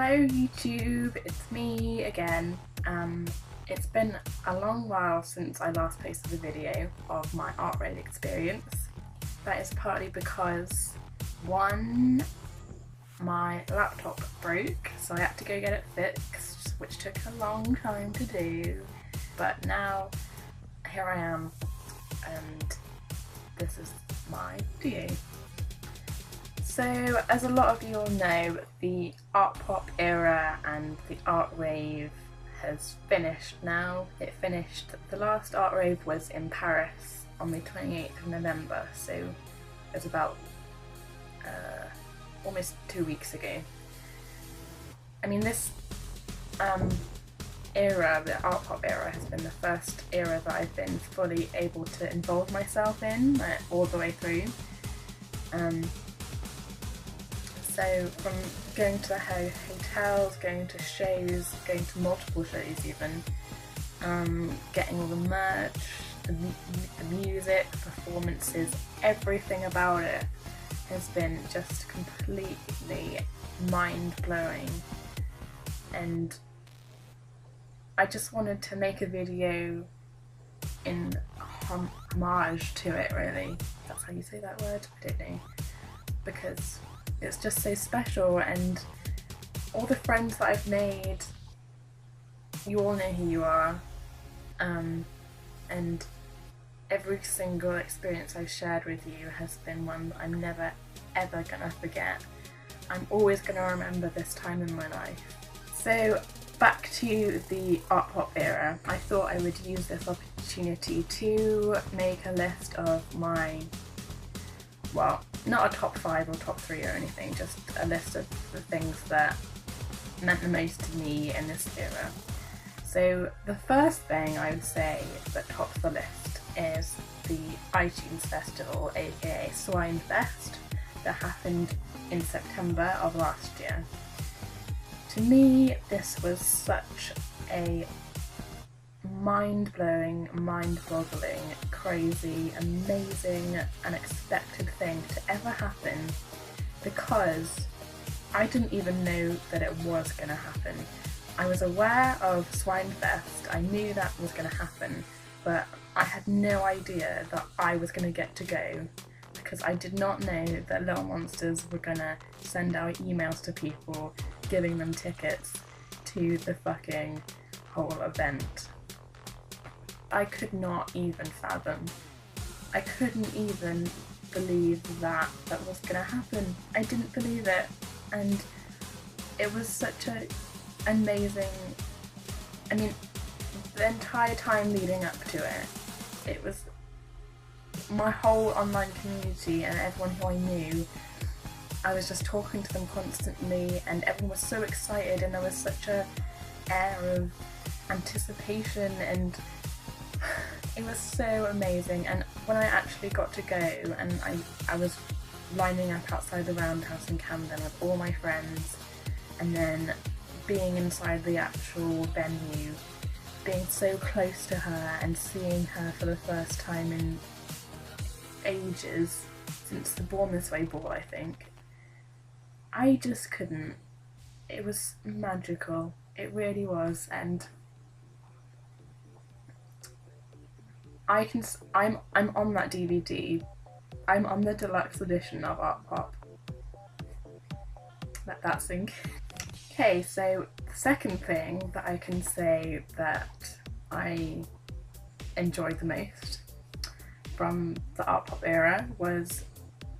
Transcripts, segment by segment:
Hello YouTube, it's me again. It's been a long while since I last posted a video of my art rave experience. That is partly because, one, my laptop broke, so I had to go get it fixed, which took a long time to do. But now, here I am, and this is my video. So, as a lot of you all know, the Artpop era and the art rave has finished now. It finished, the last art rave was in Paris on the 28th of November, so it was about almost 2 weeks ago. I mean, this era, the Artpop era, has been the first era that I've been fully able to involve myself in, all the way through. So from going to the hotels, going to shows, going to multiple shows even, getting all the merch, the music, performances, everything about it has been just completely mind-blowing. And I just wanted to make a video in homage to it, really. That's how you say that word? I don't know. Because it's just so special, and all the friends that I've made, you all know who you are, and every single experience I've shared with you has been one that I'm never ever gonna forget. I'm always gonna remember this time in my life. So back to the Artpop era, I thought I would use this opportunity to make a list of my, well, not a top 5 or top 3 or anything, just a list of the things that meant the most to me in this era. So the first thing I would say that tops the list is the iTunes Festival, aka Swinefest, that happened in September of last year. To me, this was such a mind-blowing, mind-boggling, crazy, amazing, unexpected thing to ever happen, because I didn't even know that it was going to happen. I was aware of Swinefest, I knew that was going to happen, but I had no idea that I was going to get to go, because I did not know that Little Monsters were going to send out emails to people giving them tickets to the fucking whole event. I could not even fathom. I couldn't even believe that that was gonna happen. I didn't believe it, and it was such a amazing, I mean, the entire time leading up to it, it was my whole online community and everyone who I knew, I was just talking to them constantly, and everyone was so excited, and there was such a air of anticipation, and it was so amazing. And when I actually got to go, and I was lining up outside the Roundhouse in Camden with all my friends, and then being inside the actual venue, being so close to her and seeing her for the first time in ages, since the Born This Way ball, I think, I just couldn't. It was magical, it really was. And I'm on that DVD. I'm on the deluxe edition of Artpop. Let that sink. Okay, so the second thing that I can say that I enjoyed the most from the Artpop era was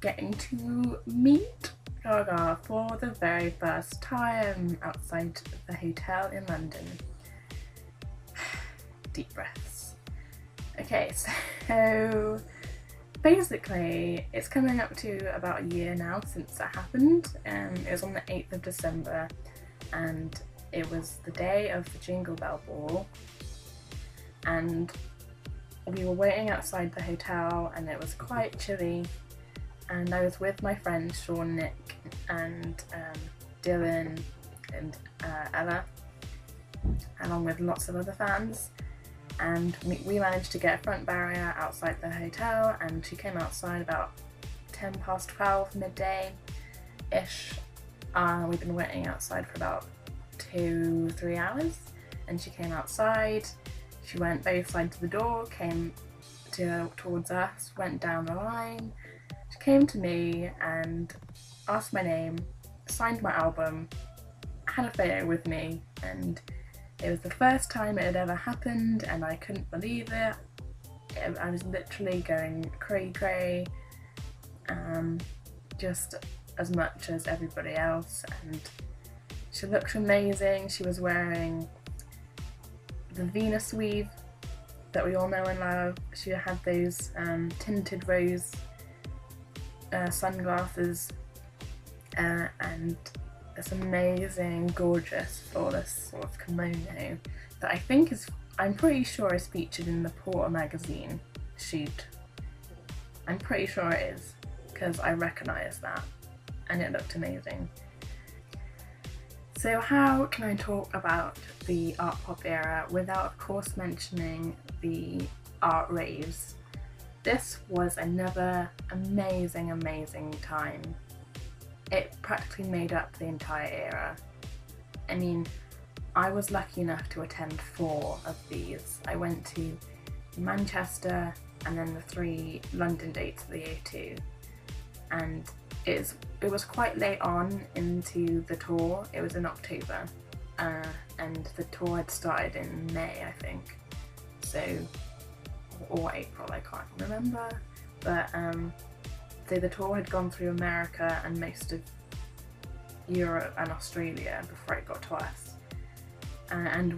getting to meet Gaga for the very first time outside the hotel in London. Deep breaths. Okay, so basically it's coming up to about a year now since that happened. It was on the 8th of December, and it was the day of the Jingle Bell Ball, and we were waiting outside the hotel, and it was quite chilly, and I was with my friends Sean, Nick and Dylan and Ella, along with lots of other fans. And we managed to get a front barrier outside the hotel, and she came outside about 10 past 12, midday-ish. We've been waiting outside for about 2-3 hours, and she came outside. She went both sides of the door, came towards us, went down the line. She came to me and asked my name, signed my album, had a photo with me, and it was the first time it had ever happened, and I couldn't believe it. I was literally going cray-cray, just as much as everybody else, and she looked amazing. She was wearing the Venus weave that we all know and love. She had those tinted rose sunglasses and this amazing, gorgeous, flawless sort of kimono that I think is, I'm pretty sure is featured in the Porter magazine shoot. I'm pretty sure it is, because I recognise that, and it looked amazing. So how can I talk about the art pop era without of course mentioning the art raves? This was another amazing, amazing time. It practically made up the entire era. I mean, I was lucky enough to attend 4 of these. I went to Manchester and then the 3 London dates of the O2, and it was quite late on into the tour. It was in October, and the tour had started in May, I think, so, or April, I can't remember, but so the tour had gone through America and most of Europe and Australia before it got to us, and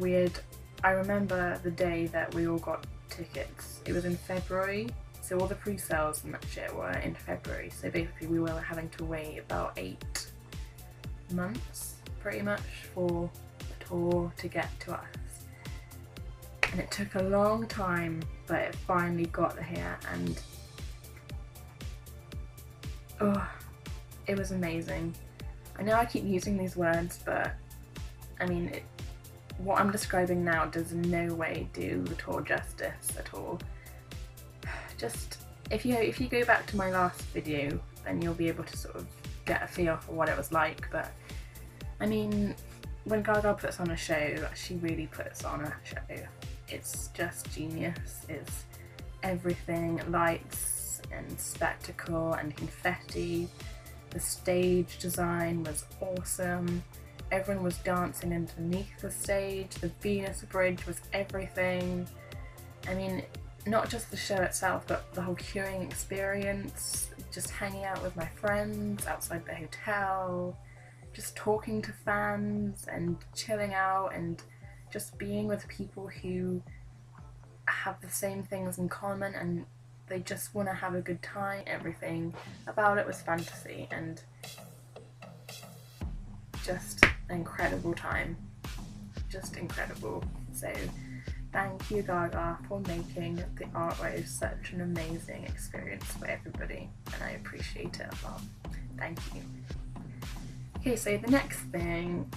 I remember the day that we all got tickets. It was in February, so all the pre-sales and that shit were in February, so basically we were having to wait about 8 months pretty much for the tour to get to us, and it took a long time, but it finally got here, and oh, it was amazing. I know I keep using these words, but I mean, what I'm describing now does in no way do the tour justice at all. Just, if you go back to my last video, then you'll be able to sort of get a feel for what it was like, but I mean, when Gaga puts on a show, she really puts on a show. It's just genius. It's everything, lights and spectacle and confetti. The stage design was awesome. Everyone was dancing underneath the stage. The Venus Bridge was everything. I mean, not just the show itself, but the whole queuing experience, just hanging out with my friends outside the hotel, just talking to fans and chilling out and just being with people who have the same things in common and they just want to have a good time. Everything about it was fantasy and just an incredible time. Just incredible. So thank you, Gaga, for making the art rave such an amazing experience for everybody, and I appreciate it a lot. Thank you. Okay, so the next thing,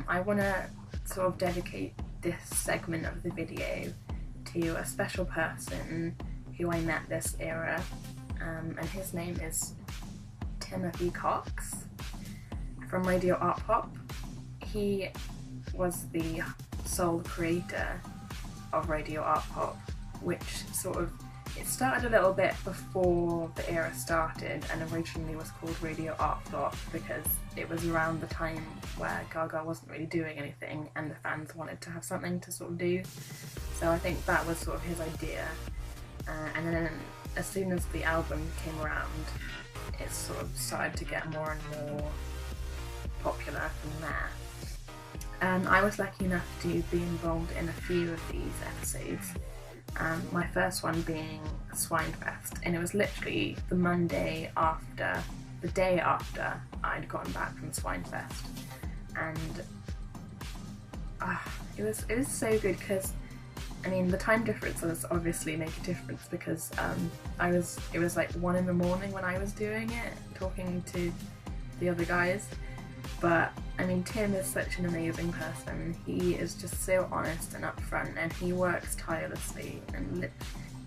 I want to sort of dedicate this segment of the video to a special person who I met this era, and his name is Timothy Cox from Radio Artpop. He was the sole creator of Radio Artpop, which sort of, it started a little bit before the era started and originally was called Radio Artpop because it was around the time where Gaga wasn't really doing anything and the fans wanted to have something to sort of do. So I think that was sort of his idea. And then as soon as the album came around, it sort of started to get more and more popular from there. I was lucky enough to be involved in a few of these episodes. My first one being Swinefest, and it was literally the Monday after, the day after I'd gotten back from Swinefest, and it was so good because, I mean, the time differences obviously make a difference because it was like 1 in the morning when I was doing it, talking to the other guys. But I mean, Tim is such an amazing person. He is just so honest and upfront, and he works tirelessly and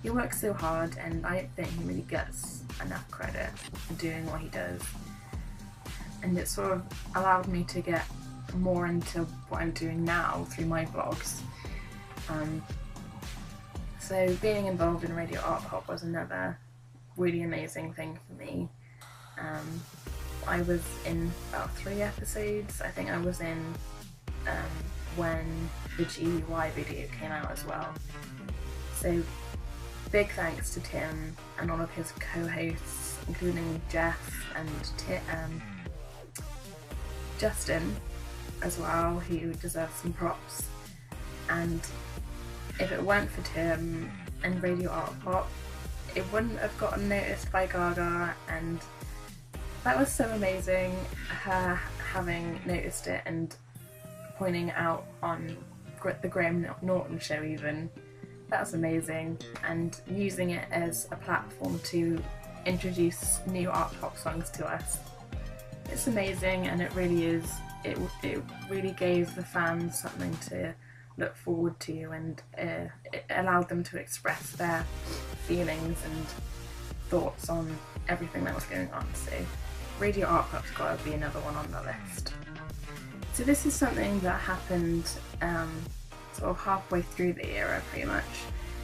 he works so hard, and I don't think he really gets enough credit for doing what he does. And it sort of allowed me to get more into what I'm doing now through my vlogs. So being involved in Radio Artpop was another really amazing thing for me. I was in about 3 episodes. I think I was in when the GUI video came out as well. So big thanks to Tim and all of his co-hosts, including Jeff and Justin as well, who deserves some props. And if it weren't for Tim and Radio Artpop, it wouldn't have gotten noticed by Gaga, and that was so amazing, her having noticed it and pointing out on the Graham Norton show even. That was amazing, and using it as a platform to introduce new Artpop songs to us. It's amazing, and it really is, it really gave the fans something to look forward to, and it allowed them to express their feelings and thoughts on everything that was going on. So Radio Artpop's got to be another one on the list. So this is something that happened sort of halfway through the era, pretty much.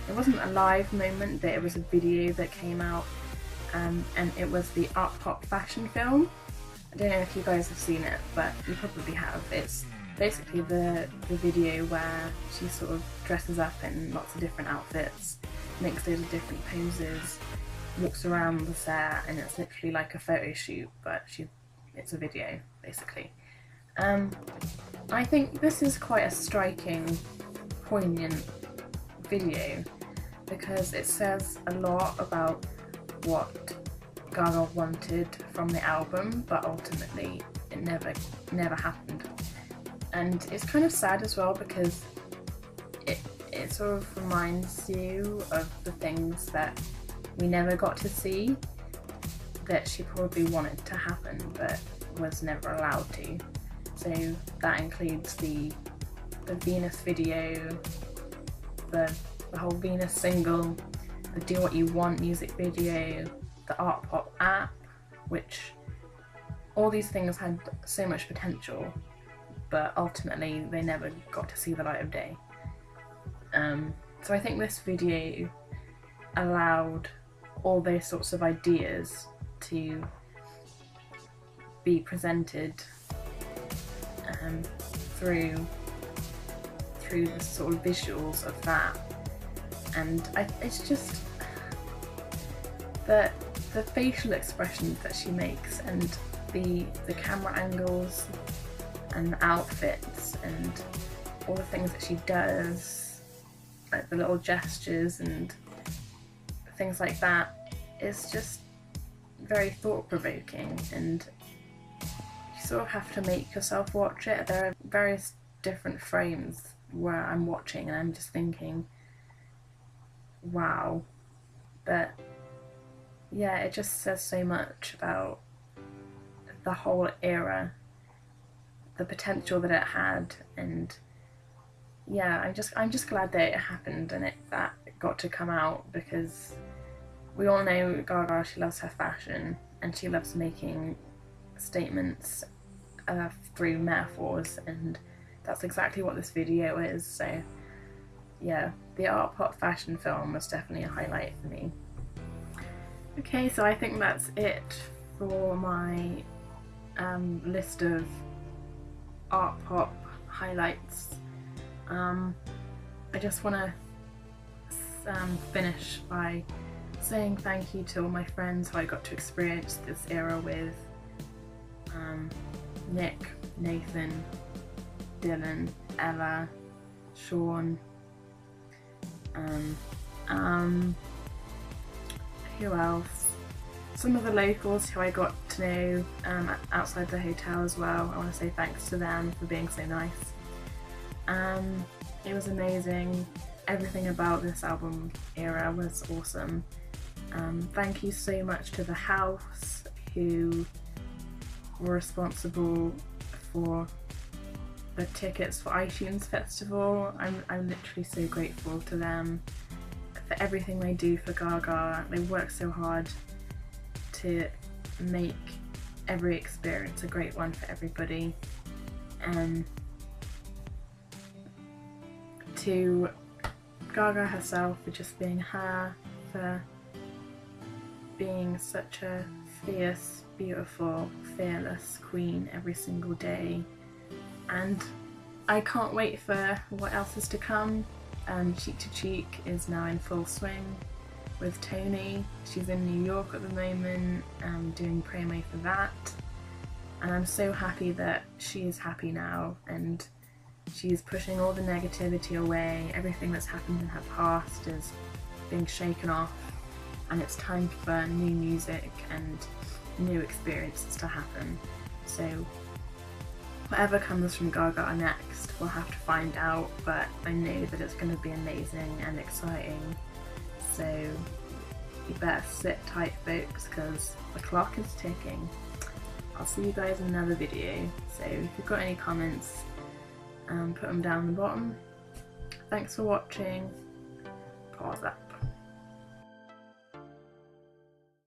It wasn't a live moment, but it was a video that came out, and it was the Artpop fashion film. I don't know if you guys have seen it, but you probably have. It's basically the video where she sort of dresses up in lots of different outfits, makes loads of different poses, walks around the set, and it's literally like a photo shoot, but it's a video, basically. I think this is quite a striking, poignant video, because it says a lot about what Gaga wanted from the album, but ultimately it never happened. And it's kind of sad as well, because it sort of reminds you of the things that we never got to see, that she probably wanted to happen but was never allowed to. So that includes the Venus video, the whole Venus single, the Do What You Want music video, the Artpop app, which all these things had so much potential, but ultimately they never got to see the light of day. So I think this video allowed all those sorts of ideas to be presented through the sort of visuals of that, and it's just the facial expressions that she makes, and the camera angles and the outfits and all the things that she does, like the little gestures and things like that, is just very thought-provoking, and you sort of have to make yourself watch it. There are various different frames where I'm watching and I'm just thinking, wow. But yeah, it just says so much about the whole era, the potential that it had, and yeah, I'm just glad that it happened and that it got to come out, because we all know Gaga, she loves her fashion and she loves making statements through metaphors, and that's exactly what this video is. So yeah, the Artpop fashion film was definitely a highlight for me. Okay, so I think that's it for my list of Artpop highlights. I just want to finish by saying thank you to all my friends who I got to experience this era with. Nick, Nathan, Dylan, Ella, Sean, who else? Some of the locals who I got to know outside the hotel as well. I want to say thanks to them for being so nice. It was amazing. Everything about this album era was awesome. Thank you so much to the house who were responsible for the tickets for iTunes Festival. I'm literally so grateful to them for everything they do for Gaga. They work so hard to make every experience a great one for everybody, To Gaga herself for just being her, for being such a fierce, beautiful, fearless queen every single day. And I can't wait for what else is to come. Cheek to Cheek is now in full swing with Tony. She's in New York at the moment, doing promo for that. And I'm so happy that she is happy now and she's pushing all the negativity away. Everything that's happened in her past is being shaken off, and it's time for new music and new experiences to happen. So whatever comes from Gaga next, we'll have to find out, but I know that it's going to be amazing and exciting. So you better sit tight, folks, because the clock is ticking. I'll see you guys in another video, so if you've got any comments, put them down the bottom. Thanks for watching. Pause that.